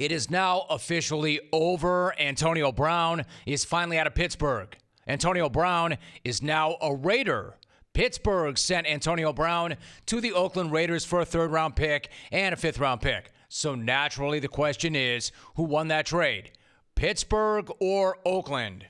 It is now officially over. Antonio Brown is finally out of Pittsburgh. Antonio Brown is now a Raider. Pittsburgh sent Antonio Brown to the Oakland Raiders for a third-round pick and a fifth-round pick. So naturally, the question is, who won that trade? Pittsburgh or Oakland?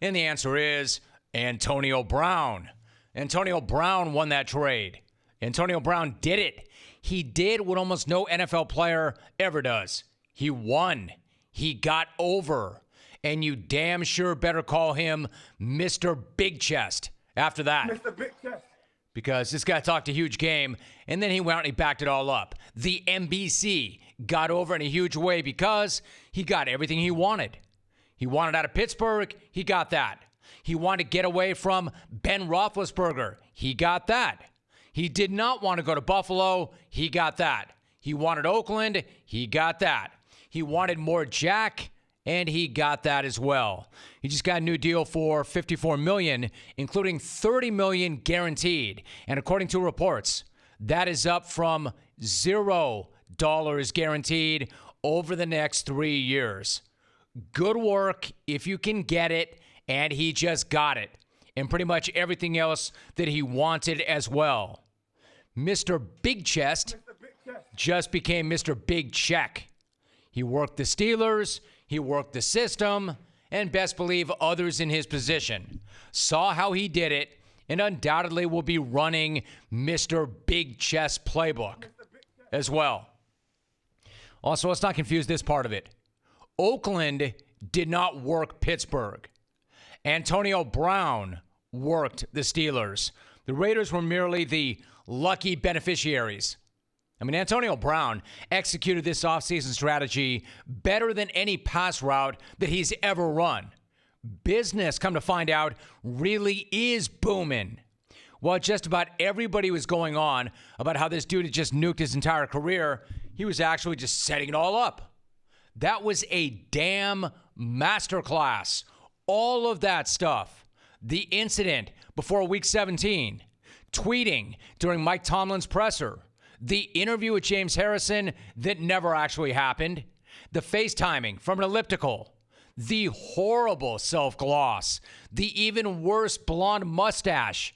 And the answer is Antonio Brown. Antonio Brown won that trade. Antonio Brown did it. He did what almost no NFL player ever does. He won. He got over. And you damn sure better call him Mr. Big Chest after that. Mr. Big Chest. Because this guy talked a huge game, and then he went out and he backed it all up. The NBC got over in a huge way because he got everything he wanted. He wanted out of Pittsburgh. He got that. He wanted to get away from Ben Roethlisberger. He got that. He did not want to go to Buffalo. He got that. He wanted Oakland. He got that. He wanted more Jack, and he got that as well. He just got a new deal for $54 million, including $30 million guaranteed. And according to reports, that is up from $0 guaranteed over the next 3 years. Good work if you can get it, and he just got it. And pretty much everything else that he wanted as well. Mr. Big Chest just became Mr. Big Check. He worked the Steelers, he worked the system, and best believe others in his position saw how he did it and undoubtedly will be running Mr. Big Chest playbook as well. Also, let's not confuse this part of it. Oakland did not work Pittsburgh. Antonio Brown worked the Steelers. The Raiders were merely the lucky beneficiaries. I mean, Antonio Brown executed this offseason strategy better than any pass route that he's ever run. Business, come to find out, really is booming. While just about everybody was going on about how this dude had just nuked his entire career, he was actually just setting it all up. That was a damn masterclass. All of that stuff. The incident before Week 17, tweeting during Mike Tomlin's presser, the interview with James Harrison that never actually happened, the FaceTiming from an elliptical, the horrible self-gloss, the even worse blonde mustache.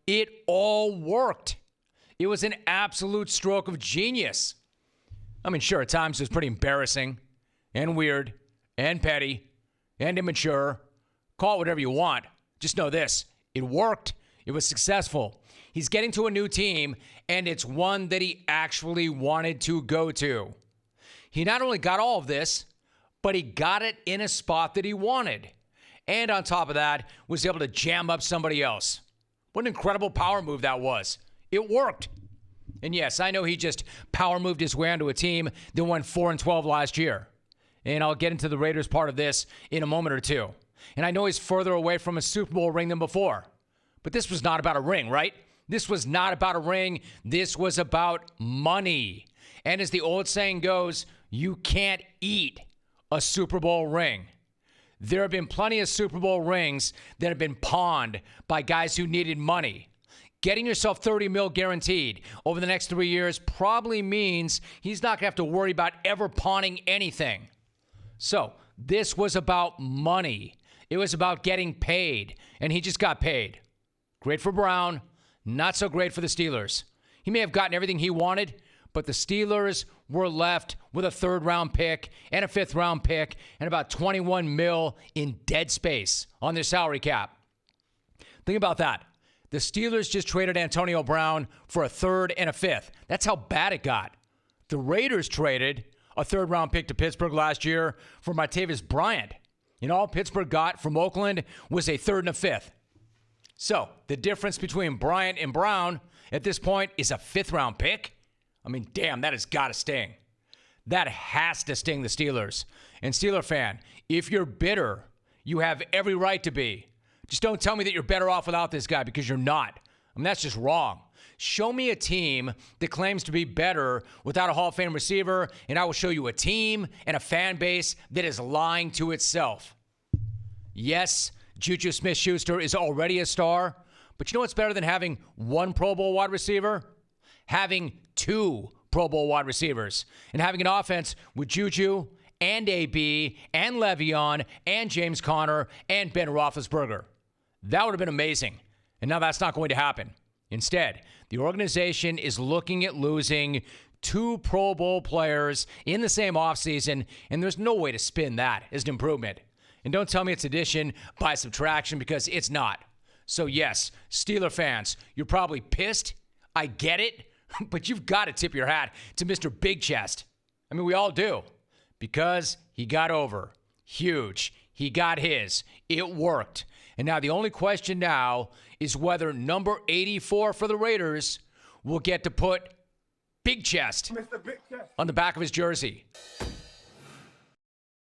It all worked. It was an absolute stroke of genius. I mean, sure, at times it was pretty embarrassing and weird and petty and immature. Call it whatever you want. Just know this. It worked. It was successful. He's getting to a new team, and it's one that he actually wanted to go to. He not only got all of this, but he got it in a spot that he wanted. And on top of that, was able to jam up somebody else. What an incredible power move that was. It worked. And yes, I know he just power moved his way onto a team that won 4-12 last year. And I'll get into the Raiders part of this in a moment or two. And I know he's further away from a Super Bowl ring than before. But this was not about a ring, right? This was not about a ring. This was about money. And as the old saying goes, you can't eat a Super Bowl ring. There have been plenty of Super Bowl rings that have been pawned by guys who needed money. Getting yourself $30 million guaranteed over the next 3 years probably means he's not going to have to worry about ever pawning anything. So this was about money. It was about getting paid, and he just got paid. Great for Brown, not so great for the Steelers. He may have gotten everything he wanted, but the Steelers were left with a third-round pick and a fifth-round pick and about $21 million in dead space on their salary cap. Think about that. The Steelers just traded Antonio Brown for a third and a fifth. That's how bad it got. The Raiders traded a third-round pick to Pittsburgh last year for Martavis Bryant. And all Pittsburgh got from Oakland was a third and a fifth. So the difference between Bryant and Brown at this point is a fifth-round pick. I mean, damn, that has got to sting. That has to sting the Steelers. And Steeler fan, if you're bitter, you have every right to be. Just don't tell me that you're better off without this guy, because you're not. I mean, that's just wrong. Show me a team that claims to be better without a Hall of Fame receiver, and I will show you a team and a fan base that is lying to itself. Yes, Juju Smith-Schuster is already a star, but you know what's better than having one Pro Bowl wide receiver? Having two Pro Bowl wide receivers. And having an offense with Juju and AB and Le'Veon and James Conner and Ben Roethlisberger. That would have been amazing. And now that's not going to happen. Instead, the organization is looking at losing 2 Pro Bowl players in the same offseason, and there's no way to spin that as an improvement. And don't tell me it's addition by subtraction, because it's not. So yes, Steeler fans, you're probably pissed. I get it, but you've got to tip your hat to Mr. Big Chest. I mean, we all do, because he got over. Huge. He got his. It worked. And now the only question now is whether number 84 for the Raiders will get to put Big Chest on the back of his jersey.